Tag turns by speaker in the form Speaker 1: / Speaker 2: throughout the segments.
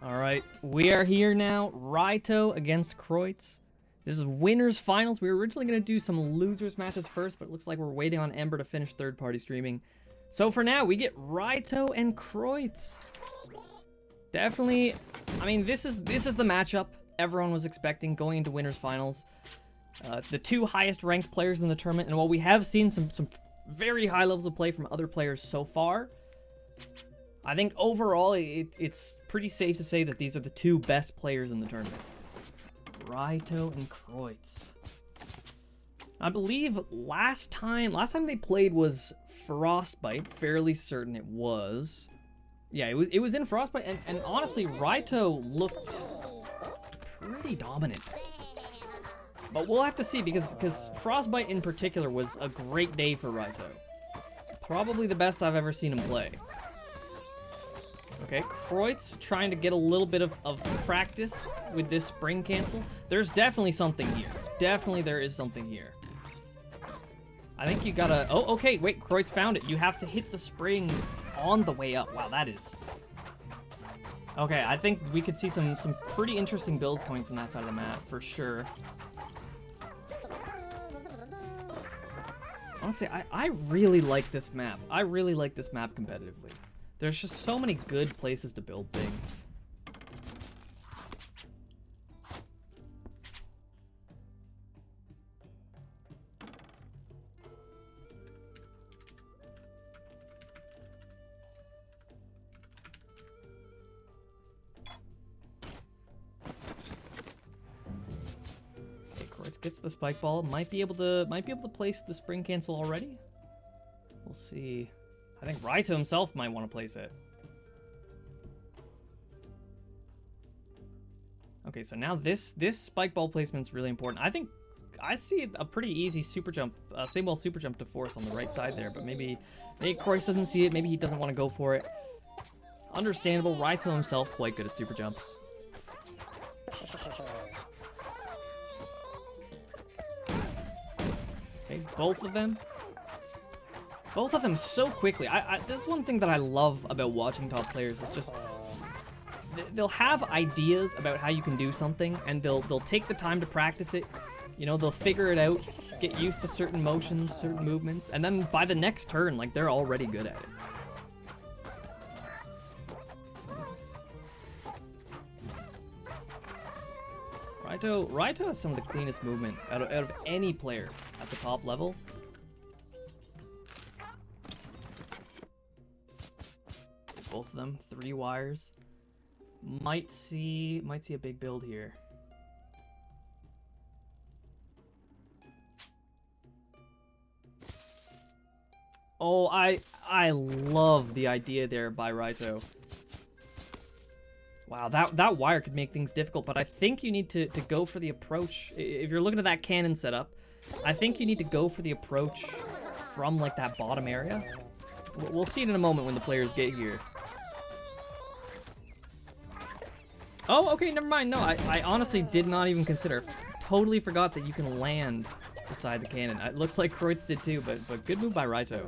Speaker 1: All right, we are here now. Raito against Kreuz. This is winners finals. We were originally going to do some losers matches first, but it looks like we're waiting on Ember to finish third-party streaming. So for now, we get Raito and Kreuz. Definitely, I mean, this is the matchup everyone was expecting going into winners finals. The two highest ranked players in the tournament, and while we have seen some very high levels of play from other players so far, I think overall it's pretty safe to say that these are the two best players in the tournament. Raito and Kreuz. I believe last time they played was Frostbite. Fairly certain it was. Yeah, it was in Frostbite, and honestly, Raito looked pretty dominant. But we'll have to see, because Frostbite in particular was a great day for Raito. Probably the best I've ever seen him play. Okay, Kreuz trying to get a little bit of practice with this spring cancel. There's definitely something here. Definitely there is something here. I think you gotta... Oh, okay, wait, Kreuz found it. You have to hit the spring on the way up. Wow, that is... Okay, I think we could see some pretty interesting builds coming from that side of the map, for sure. Honestly, I really like this map. I really like this map competitively. There's just so many good places to build things. Okay, Kreuz gets the spike ball. Might be able to place the spring cancel already. We'll see. I think Raito himself might want to place it. Okay, so now this spike ball placement's really important. I think I see a pretty easy super jump, same ball super jump to force on the right side there, but maybe Kreuz doesn't see it. Maybe he doesn't want to go for it. Understandable. Raito himself quite good at super jumps. Okay, both of them. Both of them so quickly. This is one thing that I love about watching top players. It's just they'll have ideas about how you can do something, and they'll take the time to practice it. You know, they'll figure it out, get used to certain motions, certain movements, and then by the next turn, like, they're already good at it. Raito has some of the cleanest movement out of any player at the top level. Both of them, 3 wires. Might see a big build here. Oh, I love the idea there by Raito. Wow, that wire could make things difficult, but I think you need to go for the approach. If you're looking at that cannon setup, I think you need to go for the approach from, like, that bottom area. We'll see it in a moment when the players get here. Oh, okay, never mind. No, I honestly did not even consider. Totally forgot that you can land beside the cannon. It looks like Kreuz did too, but good move by Raito.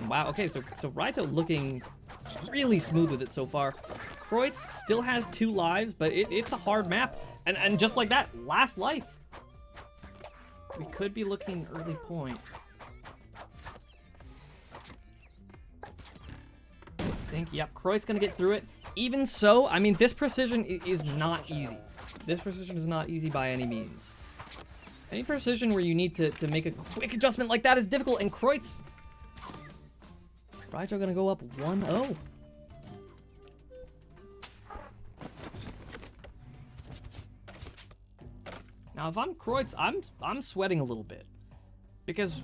Speaker 1: Wow, okay, so Raito looking really smooth with it so far. Kreuz still has 2 lives, but it's a hard map. And just like that, last life. We could be looking early point. Yep, Kreuz gonna get through it. Even so, I mean, this precision is not easy. This precision is not easy by any means. Any precision where you need to make a quick adjustment like that is difficult, and Kreuz... Raito gonna go up 1-0. Now, if I'm Kreuz, I'm sweating a little bit. Because...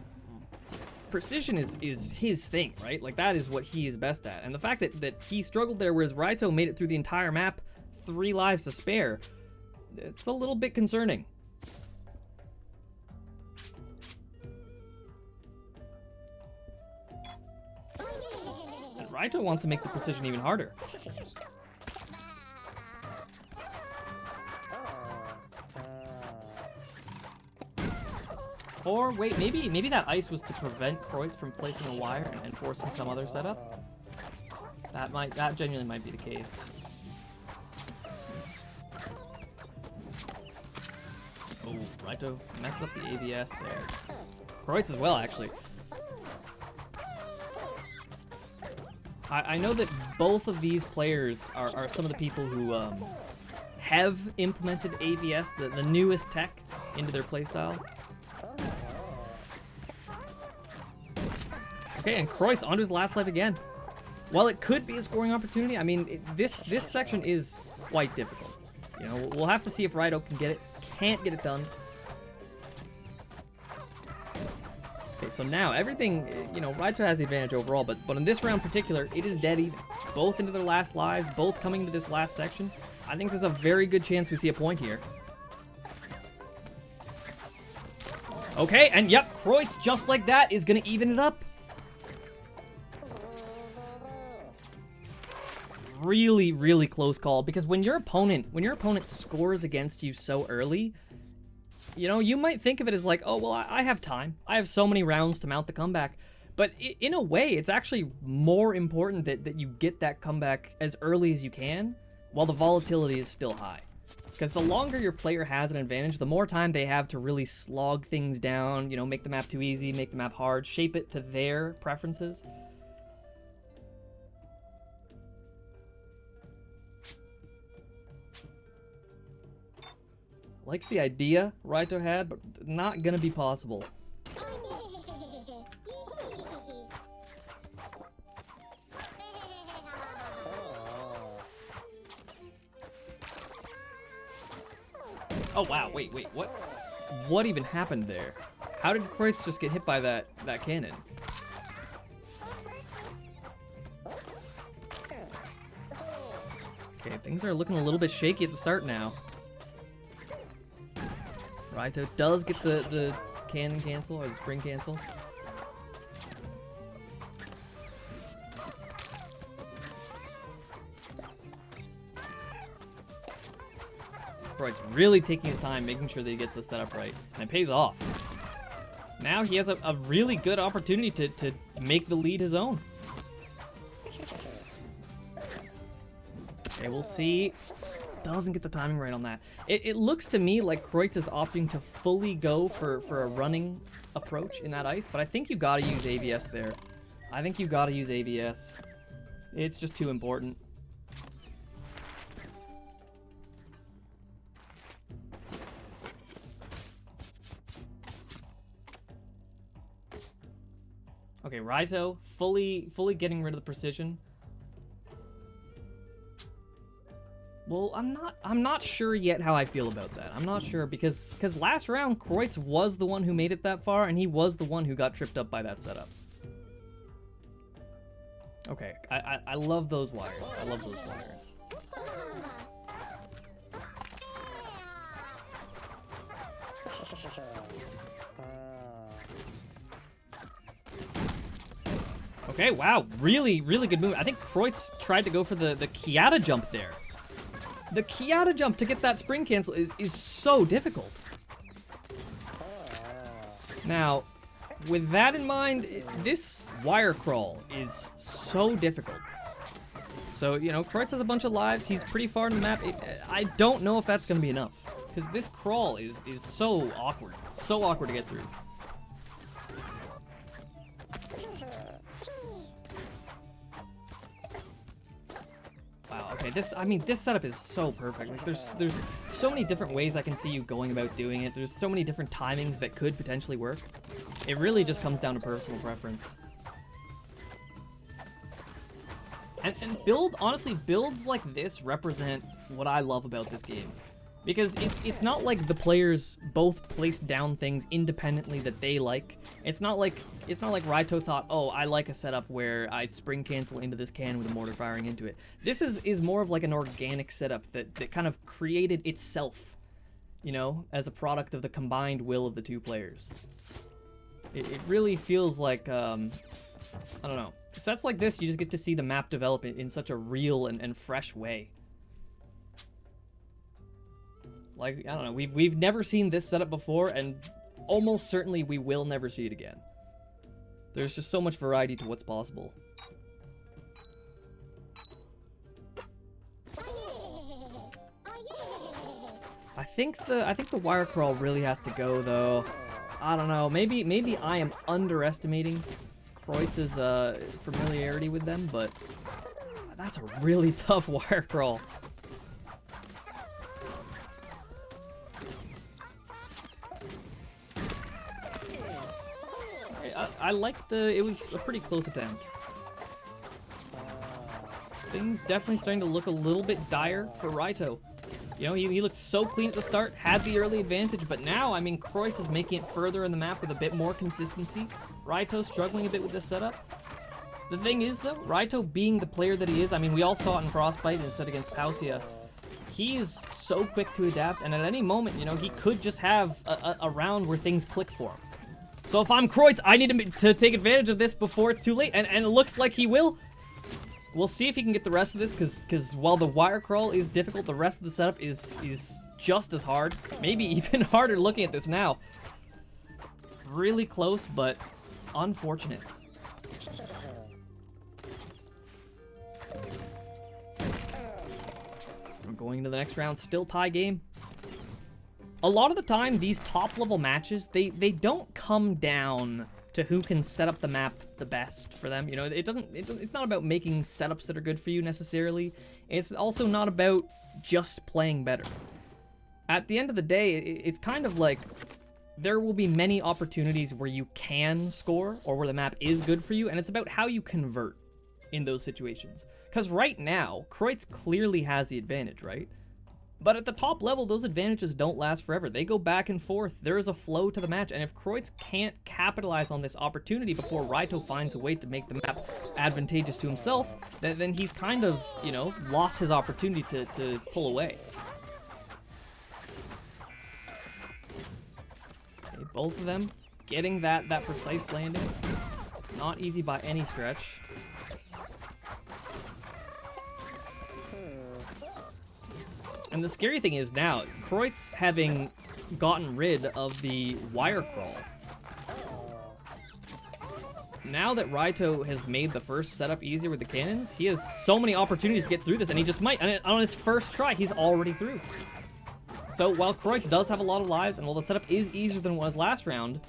Speaker 1: precision is his thing, right? Like, that is what he is best at. And the fact that he struggled there, whereas Raito made it through the entire map, 3 lives to spare, it's a little bit concerning. And Raito wants to make the precision even harder. Or wait, maybe that ice was to prevent Kreuz from placing a wire and forcing some other setup. That genuinely might be the case. Oh, Raito messes up the ABS there. Kreuz as well, actually. I know that both of these players are some of the people who have implemented ABS, the newest tech, into their playstyle. Okay, and Kreuz onto his last life again. While it could be a scoring opportunity, I mean, this section is quite difficult. You know, we'll have to see if Raito can get it. Can't get it done. Okay, so now everything, you know, Raito has the advantage overall, but in this round in particular, it is dead even. Both into their last lives, both coming to this last section. I think there's a very good chance we see a point here. Okay, and yep, Kreuz, just like that, is going to even it up. Really, really close call, because when your opponent scores against you so early, you know, you might think of it as like, oh, well, I have time. I have so many rounds to mount the comeback. But in a way, it's actually more important that you get that comeback as early as you can while the volatility is still high. Because the longer your player has an advantage, the more time they have to really slog things down, you know, make the map too easy, make the map hard, shape it to their preferences. Like the idea Raito had, but not gonna be possible. Oh wow, wait, what? What even happened there? How did Kreuz just get hit by that cannon? Okay, things are looking a little bit shaky at the start now. Raito does get the cannon cancel, or the spring cancel. Kreuz really taking his time, making sure that he gets the setup right, and it pays off. Now he has a really good opportunity to make the lead his own. Okay, we'll see. Doesn't get the timing right on that. It looks to me like Kreuz is opting to fully go for a running approach in that ice, but I think you gotta use ABS there. I think you gotta use ABS. It's just too important. Okay, Raito fully getting rid of the precision. Well, I'm not sure yet how I feel about that. I'm not sure because last round Kreuz was the one who made it that far, and he was the one who got tripped up by that setup. Okay, I love those wires. I love those wires. Okay, wow, really good move. I think Kreuz tried to go for the Kiata jump there. The Kiata jump to get that spring cancel is so difficult. Now, with that in mind, this wire crawl is so difficult. So, you know, Kreuz has a bunch of lives. He's pretty far in the map. I don't know if that's going to be enough, because this crawl is so awkward. So awkward to get through. Wow, okay, this setup is so perfect. Like, there's so many different ways I can see you going about doing it. There's so many different timings that could potentially work. It really just comes down to personal preference. And honestly, builds like this represent what I love about this game. Because it's not like the players both placed down things independently that they like. It's not like Raito thought, oh, I like a setup where I spring cancel into this can with a mortar firing into it. This is more of like an organic setup that kind of created itself, you know, as a product of the combined will of the two players. It really feels like, I don't know. Sets like this, you just get to see the map develop in such a real and fresh way. Like, I don't know, we've never seen this setup before, and almost certainly we will never see it again. There's just so much variety to what's possible. I think the wire crawl really has to go though. I don't know. Maybe I am underestimating Kreutz's familiarity with them, but that's a really tough wire crawl. I like it was a pretty close attempt. Things definitely starting to look a little bit dire for Raito. You know, he looked so clean at the start, had the early advantage, but now, I mean, Kreuz is making it further in the map with a bit more consistency. Raito struggling a bit with this setup. The thing is, though, Raito being the player that he is, I mean, we all saw it in Frostbite and set against Pausia. He is so quick to adapt, and at any moment, you know, he could just have a round where things click for him. So if I'm Kreuz, I need to take advantage of this before it's too late, and it looks like he will. We'll see if he can get the rest of this, because while the wire crawl is difficult, the rest of the setup is just as hard. Maybe even harder looking at this now. Really close, but unfortunate. We're going into the next round, still tie game. A lot of the time, these top-level matches, they don't come down to who can set up the map the best for them. You know, it's not about making setups that are good for you necessarily. It's also not about just playing better. At the end of the day, it's kind of like there will be many opportunities where you can score or where the map is good for you, and it's about how you convert in those situations. Because right now, Kreuz clearly has the advantage, right? But at the top level, those advantages don't last forever. They go back and forth. There is a flow to the match, and if Kreuz can't capitalize on this opportunity before Raito finds a way to make the map advantageous to himself, then he's kind of, you know, lost his opportunity to pull away. Okay, both of them getting that precise landing. Not easy by any stretch. And the scary thing is now, Kreuz having gotten rid of the wire crawl. Now that Raito has made the first setup easier with the cannons, he has so many opportunities to get through this, and he just might. And on his first try, he's already through. So while Kreuz does have a lot of lives, and while the setup is easier than it was last round,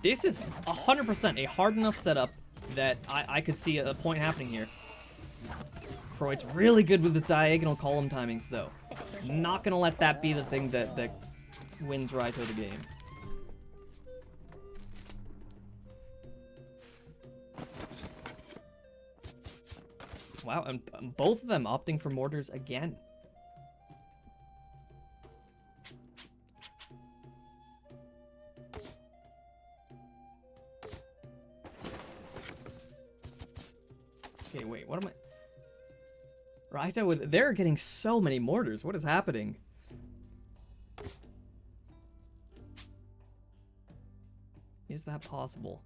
Speaker 1: this is 100% a hard enough setup that I could see a point happening here. Kreuz really good with his diagonal column timings, though. Not gonna let that be the thing that wins Raito the game. Wow, and both of them opting for mortars again. Okay, wait, what am I... Raito, they're getting so many mortars. What is happening? Is that possible?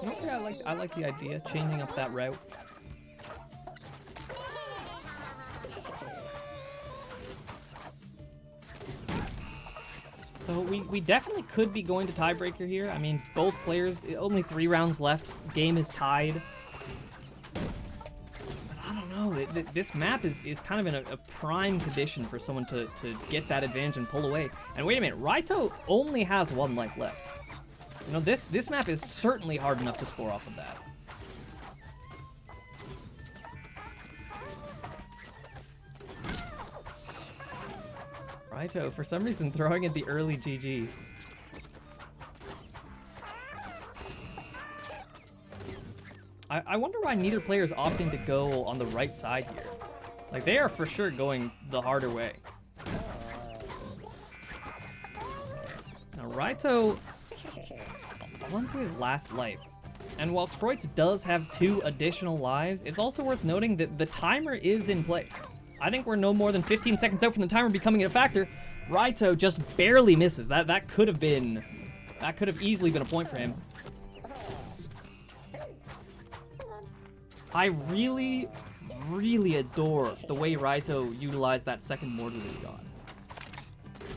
Speaker 1: Okay, I like the idea, changing up that route. So we definitely could be going to tiebreaker here. I mean, both players, only 3 rounds left. Game is tied. But I don't know. This map is kind of in a prime condition for someone to get that advantage and pull away. And wait a minute, Raito only has 1 life left. You know, this map is certainly hard enough to score off of that. Raito, for some reason, throwing at the early GG. I wonder why neither player is opting to go on the right side here. Like, they are for sure going the harder way. Now, Raito on to his last life. And while Kreuz does have 2 additional lives, it's also worth noting that the timer is in play. I think we're no more than 15 seconds out from the timer becoming a factor. Raito just barely misses. That could have easily been a point for him. I really, really adore the way Raito utilized that second mortar that he got.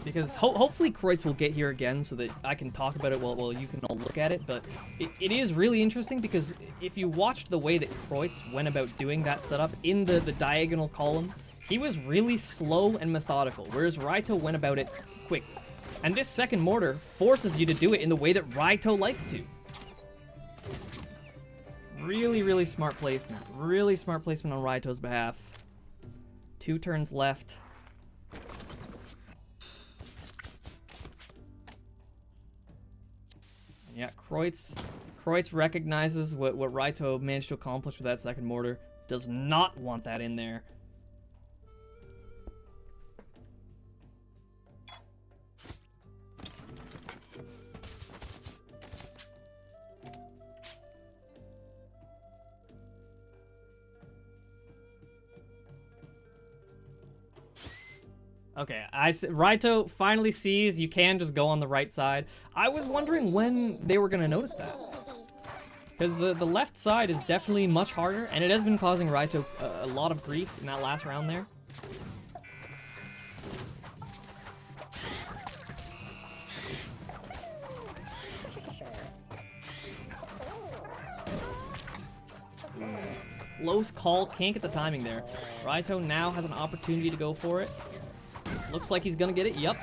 Speaker 1: because hopefully Kreuz will get here again so that I can talk about it while you can all look at it. But it is really interesting because if you watched the way that Kreuz went about doing that setup in the diagonal column, he was really slow and methodical, whereas Raito went about it quick. And this second mortar forces you to do it in the way that Raito likes to. Really, really smart placement. Really smart placement on Raito's behalf. 2 turns left. Yeah, Kreuz recognizes what Raito managed to accomplish with that second mortar. Does not want that in there. Okay, Raito finally sees you can just go on the right side. I was wondering when they were going to notice that. Because the left side is definitely much harder, and it has been causing Raito a lot of grief in that last round there. Close call, can't get the timing there. Raito now has an opportunity to go for it. Looks like he's gonna get it, yep.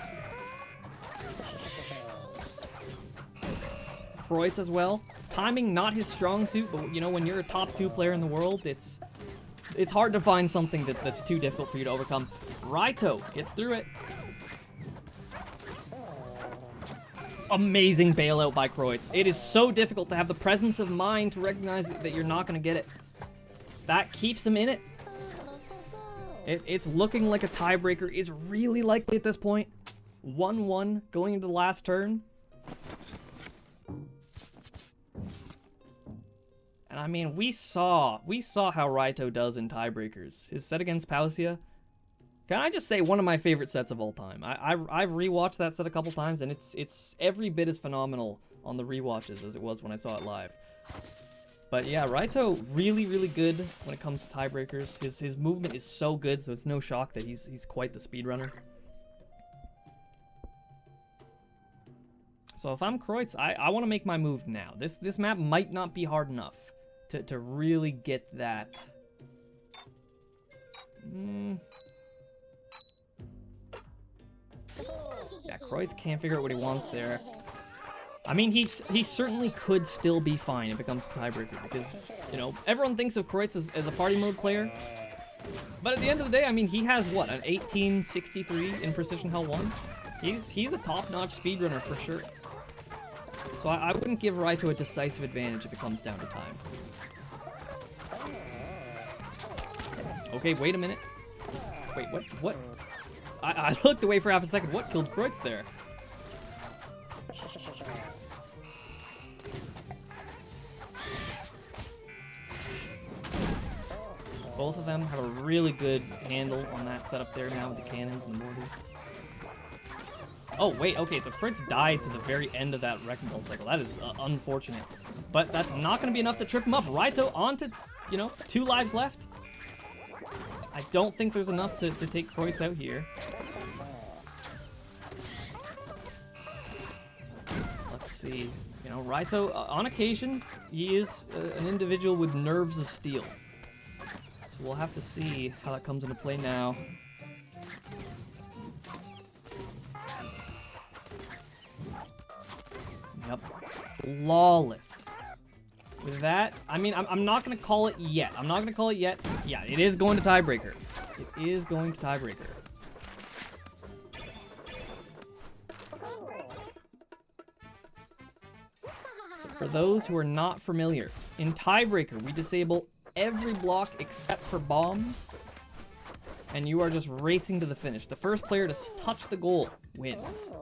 Speaker 1: Kreuz as well. Timing, not his strong suit, but you know, when you're a top 2 player in the world, it's hard to find something that's too difficult for you to overcome. Raito gets through it. Amazing bailout by Kreuz. It is so difficult to have the presence of mind to recognize that you're not gonna get it. That keeps him in it. It's looking like a tiebreaker is really likely at this point. 1-1 going into the last turn. And I mean, we saw how Raito does in tiebreakers. His set against Pausia. Can I just say, one of my favorite sets of all time. I've rewatched that set a couple times, and it's every bit as phenomenal on the rewatches as it was when I saw it live. But yeah, Raito really, really good when it comes to tiebreakers. His movement is so good, so it's no shock that he's quite the speedrunner. So if I'm Kreuz, I want to make my move now. This map might not be hard enough to really get that. Yeah, Kreuz can't figure out what he wants there. I mean, he certainly could still be fine if it comes to tiebreaker, because, you know, everyone thinks of Kreuz as a party mode player. But at the end of the day, I mean, he has, what, an 1863 in Precision Hell 1? He's a top-notch speedrunner for sure. So I wouldn't give Raito a decisive advantage if it comes down to time. Okay, wait a minute. Wait, what? I looked away for half a second. What killed Kreuz there? Both of them have a really good handle on that setup there now with the cannons and the mortars. Oh, wait, okay, so Kreuz died to the very end of that Wrecking Ball cycle. That is unfortunate. But that's not going to be enough to trip him up. Raito onto, you know, 2 lives left. I don't think there's enough to take Kreuz out here. Let's see. You know, Raito, on occasion, he is an individual with nerves of steel. So we'll have to see how that comes into play now. Yep. Flawless. With that, I mean, I'm not going to call it yet. I'm not going to call it yet. Yeah, it is going to tiebreaker. It is going to tiebreaker. So for those who are not familiar, in tiebreaker, we disable every block except for bombs, and you are just racing to the finish. The first player to touch the goal wins.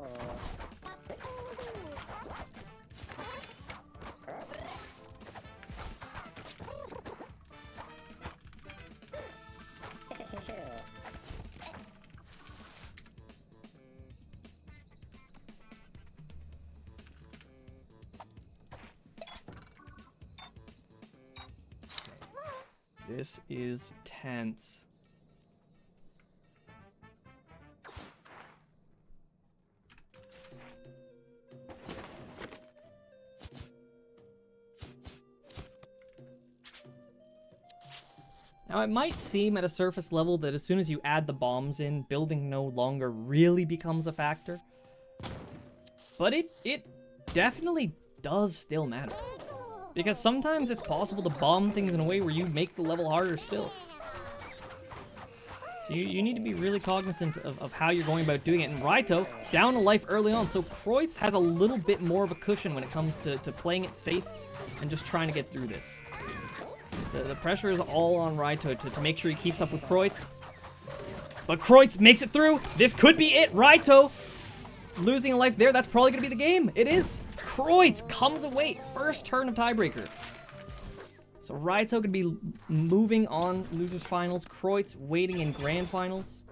Speaker 1: This is tense. Now, it might seem at a surface level that as soon as you add the bombs in, building no longer really becomes a factor. But it definitely does still matter. Because sometimes it's possible to bomb things in a way where you make the level harder still. So you need to be really cognizant of how you're going about doing it. And Raito, down a life early on, so Kreuz has a little bit more of a cushion when it comes to playing it safe and just trying to get through this. The pressure is all on Raito to make sure he keeps up with Kreuz. But Kreuz makes it through. This could be it. Raito losing a life there. That's probably going to be the game. It is. Kreuz comes away. First turn of tiebreaker. So Raito could be moving on losers finals. Kreuz waiting in grand finals.